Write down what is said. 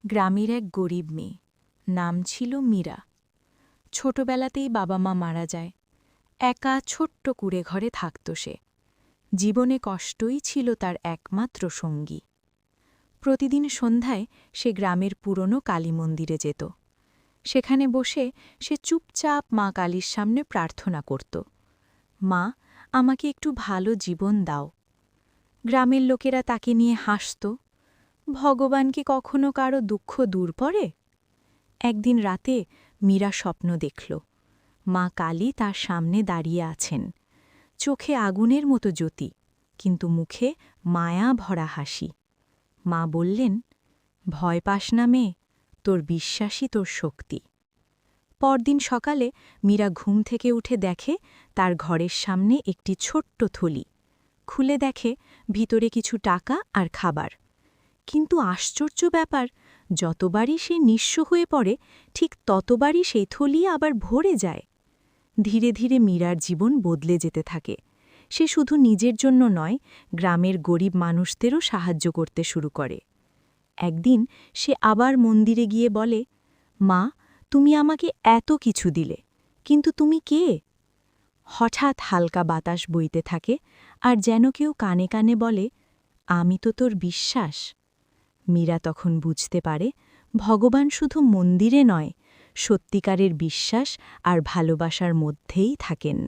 গ্রামের এক গরিব মেয়ে, নাম ছিল মীরা। ছোটবেলাতেই বাবা মা মারা যায়। একা ছোট্ট কুঁড়ে ঘরে থাকত সে। জীবনে কষ্টই ছিল তার একমাত্র সঙ্গী। প্রতিদিন সন্ধ্যায় সে গ্রামের পুরনো কালী মন্দিরে যেত। সেখানে বসে সে চুপচাপ মা কালীর সামনে প্রার্থনা করত, মা, আমাকে একটু ভালো জীবন দাও। গ্রামের লোকেরা তাকে নিয়ে হাসত। ভগবান কি কখনো কারো দুঃখ দূর করে? একদিন রাতে মীরা স্বপ্ন দেখল, মা কালী তার সামনে দাঁড়িয়ে আছেন, চোখে আগুনের মতো জ্যোতি, কিন্তু মুখে মায়া ভরা হাসি। মা বললেন, ভয় পাস না মেয়ে, তোর বিশ্বাসই তোর শক্তি। পরদিন সকালে মীরা ঘুম থেকে উঠে দেখে তার ঘরের সামনে একটি ছোট্ট থলি। খুলে দেখে ভিতরে কিছু টাকা আর খাবার। কিন্তু আশ্চর্য ব্যাপার, যতবারই সে নিঃস্ব হয়ে পড়ে ঠিক ততবারই সেই থলি আবার ভরে যায়। ধীরে ধীরে মীরার জীবন বদলে যেতে থাকে। সে শুধু নিজের জন্য নয়, গ্রামের গরিব মানুষদেরও সাহায্য করতে শুরু করে। একদিন সে আবার মন্দিরে গিয়ে বলে, মা, তুমি আমাকে এত কিছু দিলে, কিন্তু তুমি কে? হঠাৎ হালকা বাতাস বইতে থাকে, আর যেন কেউ কানে কানে বলে, আমি তো তোর বিশ্বাস। মীরা তখন বুঝতে পারে, ভগবান শুধু মন্দিরে নয়, সত্যিকারের বিশ্বাস আর ভালোবাসার মধ্যেই থাকেন।